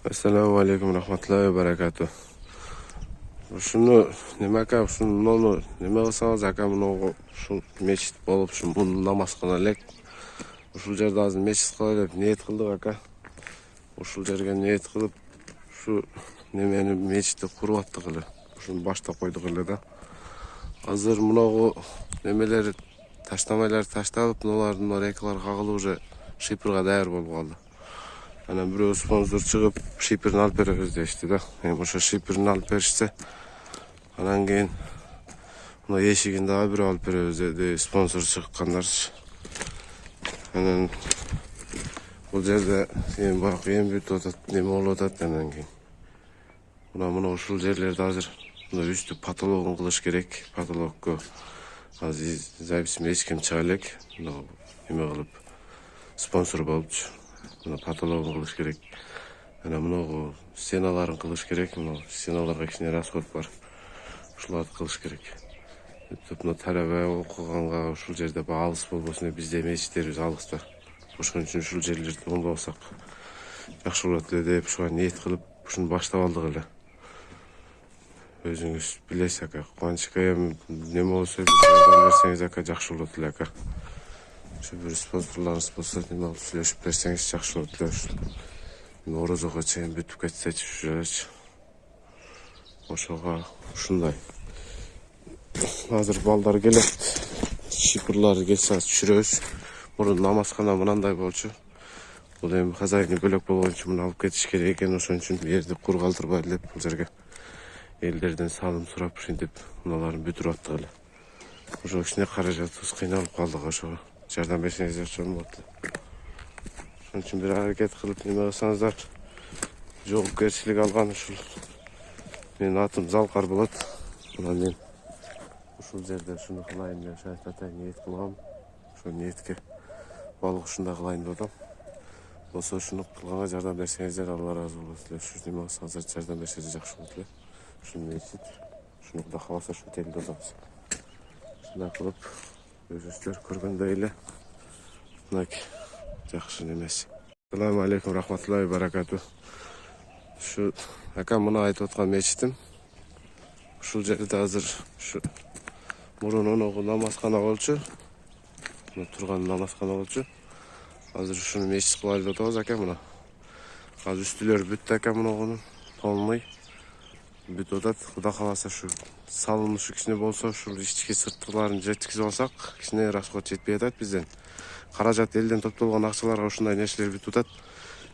Assalamu alaikum rahmatullahi va barakatuh. Shuni nima aka, shuni nima qilsangiz aka, buni shu mechit bo'lib, shu namoz qilaylik. Shu yerda hozir mechit qilaylik deb niyat qildik aka. Shu yerga niyat qilib, shu nimani mechitni quryaptik hali. Shuni boshlab qo'ydik hali-da. Hozir bunaqa nimalar tashlab, ularning rekalar qag'ilib уже shifrga tayyor bo'lib qoldi. Ana bir sponsor çıkıp şipirini alıp veririz işte da. Yani boşa şipirini alıp verirse anan keyin buna yeşigini daha bir alıp veririz dedi sponsor çıkanlar. Anan bu yerde yani bak en büyük otat neme olutat anan keyin. Buna uşul yerlerde hazır. Buna üstü patologun kılış gerek. Patologku aziz zayıfsım hiç kim çaylık. Buna neme alıp sponsor bolup buna patologun kılış gerek. Ana bunu senaların kılış gerek. Bunu senalarga kişine rasxod var. Şulardı kılış gerek. Bunu talaba okuğanға uşul жерде алыс болбосун деп bizde mecitlerimiz алыста. Ошон үчүн ушул жерлерди оңдосак жакшы болот эле деп ушуга ниет кылып ушуну баштап алдык эле. Өзүңүз билесиз ака, Кубанычка эми неме болсо жардам берсеңиз ака жакшы болот эле ака. Şu bir sponsorlarınız bolsa nima qilib сүйлөшүп берсеңиз жакшы болот эле. Орозого чейин бүтүп кетсечи жүрөч. Ошого ушундай. Азыр балдар келет. Шипырлар келсе түшүрөбүз. Мурун намазкана мынандай болчу. Бул эми хозяйны бөлөк болгон үчүн муну алып кетиш керек экен. Ошон үчүн жерди кур калтырбай эле бул жерге элдерден салым сурап ушинтип муналарын бүтүрүп аттык эле. Ошо кичине каражатыбыз кыйналып калдык ошого. Жардам берсеңиздер чоң болот. Ошон үчүн бир аракет кылып неме кылсаңыздар. Жоопкерчилик алган ушул. Менин атым Залкар болот. Мына мен ушул жерде ушуну кылайын деп шаят атайын ниет кылгам. Ошол ниетке балык ушундай кылайын деп атам. Болсо ушуну кылганга жардам берсеңиздер Алла ыраазы болот эле. Ушу неме кылсаңыздар жардам берсеңиздер жакшы болот эле. Ушуну мечит. Ушуну Кудай кааласа ушул телде атабыз. Ушундай кылып өзүңүздөр көргөндөй эле. Мынакей жакшы немеси. Assalamu alaikum rahmatullahi va barakatuh. Şu aka muna айтып аткан мечитим. Ушул жерде азыр şu мурун оногу намазкана болчу. Мына турган намазкана болчу. Азыр ушуну мечит кылайлы деп атабыз ака мына. Азыр үстүлөр бүттү ака муногунун полный бүтүп атат. Кудай кааласа şu салынышы кичине болсо ушул ички сырткыларын жеткизип алсак, кичине расход жетпей атат бизден. Каражат элден топтолгон акчаларга ушундай нерселер бүтүп атат.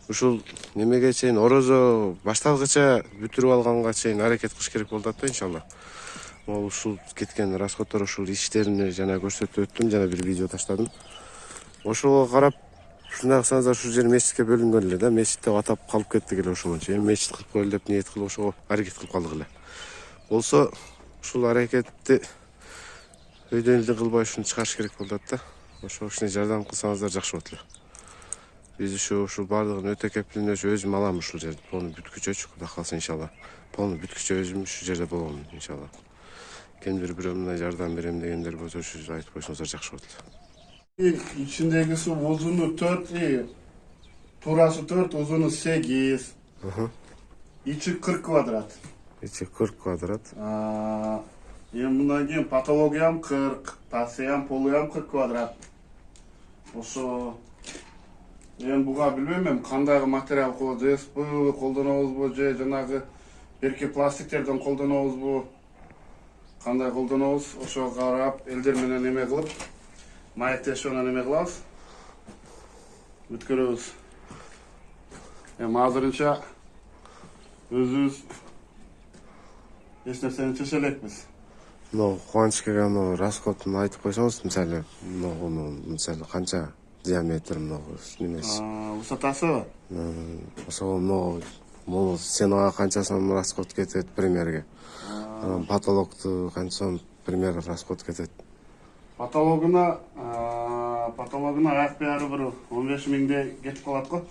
Ушул немеге чейин орозо башталгыча бүтүрүп алганга чейин аракет кылыш керек болот да иншалла. Ол ушул кеткен расходдор ушул иштерин жана көрсөтүп өттүм, жана бир видео таштадым. Ошого карап ушундай кылсаңыздар ушул жер мечитке бөлүнгөн эле да, мечит деп атап калып кеттик эле ошоңчу. Эми мечит кылып коелу деп ниет кылып ошого аракет кылып калдык эле. Болсо ушул аракетти өйдөн элдин кылбай ушуну чыгарыш керек болот да. Ошого кичине жардам кылсаңыздар жакшы болот эле. Биз ушул бардыгын өтө кептилин өзүм алам ушул жерди. Полный бүткүчөчү Кудай кааласа иншалла. Полный бүткүчө өзүм ушул жерде болом иншалла. Кимдир бирөө мындай жардам берем дегендер болсо ушул жерде айтып койсоңуздар жакшы болот эле. İçindeki su uzunu 4, turası 4, uzunu 8. İçi 40 kvadrat. İçi 40 kvadrat. Bundan keyin patologiyam 40, pasiyam, poluyam 40 kvadrat. Ошо эми буга билбейм кандай материал колдонобузбу, колдонобузбу же жанагы берки пластиктерден колдонобузбу, кандай колдонобуз, ошого карап элдер менен эме кылып, маектешип анан эме кылабыз. Бүткөрөбүз. Эми азырынча өзүбүз эч нерсени чече элекпиз. Кубанычка мына расходун айтып койсоңуз, мисалы, мисалы канча диаметр немеси? Высотасы? Ошол могу сенага канча сом расход кетет примерге. Анан потолокту канча сом пример расход кетет. Потологуна аяк бери бир 15 миңде кетип калат го.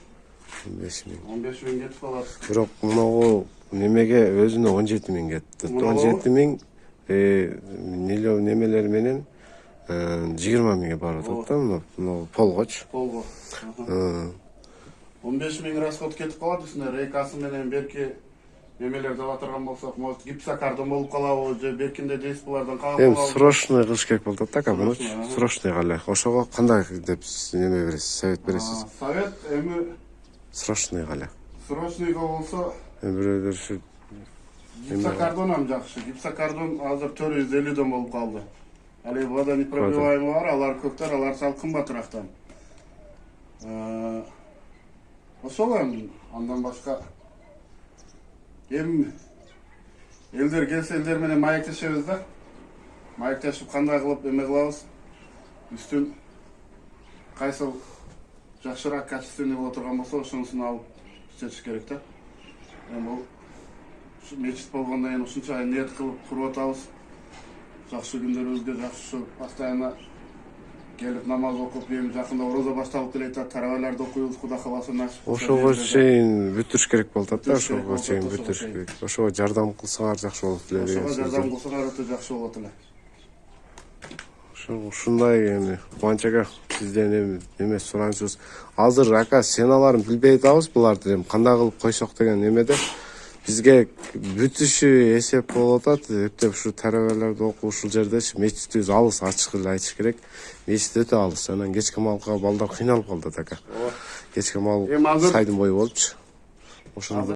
15 миң. 15 миң кетип калат. Бирок могу немеге өзүнө 17 миң кетти. 17 миң немелер менен 20 миңге барып атат да, мына полгоч. Полго. 15 000 расход кетип калат үстүнө. Рейкасы менен берки немелерди ала турган болсок, может гипсокардон болуп калабы же беркинде дисплардан калып Эми калабы. срочный кылыш керек болуп атат ака муну. Срочный, ага. Срочный кале. Ошого кандай деп неме бересиз, совет бересиз? Совет эми Срочный кале. срочныйга болсо Эми бирөөлөр ушу гипсокардон жакшы. Гипсокардон азыр 450дөн болуп калды. Ал эми водонепробиваемый бар, алар көктөр, алар сал кымбатырактан. Ошол эми андан башка эми элдер келсе элдер менен маектешебиз да. Маектешип кандай кылып эме кылабыз? Үстүн кайсыл жакшыраак качественный боло турган болсо, ошонусун алып иштетиш керек да. Эми бул мечит болгондон кийин ушунча ниет кылып куруп атабыз. Жакшы күндөрүбүзгө жакшы постоянно келип намаз окуп, эми жакында орозо башталып келет да, тараваларды окуйбуз, Кудай кааласа насип кылса. ошого чейин бүтүрүш керек болуп атат да, Бүтүрүш керек ошого болуп чейин атат, бүтүрүш ошого керек. Ошого жардам кылсаңар жакшы болот эле деген Ошого сөз. жардам кылсаңар өтө жакшы болот эле. Ушундай эми Кубанч ака сизден эми неме суранычыбыз. Азыр ака сеналарын билбей атабыз буларды эми кандай кылып койсок деген эмеде бизге бүтүшү эсеп болуп атат. Эптеп ушу тарабаларды окуп ушул жердечи мечитибиз алыс, ачык эле айтыш керек. Мечит өтө алыс. Анан кечки малга балдар кыйналып калды ака. Кечки мал Эми азыр сайдын бою болупчу. Ошондо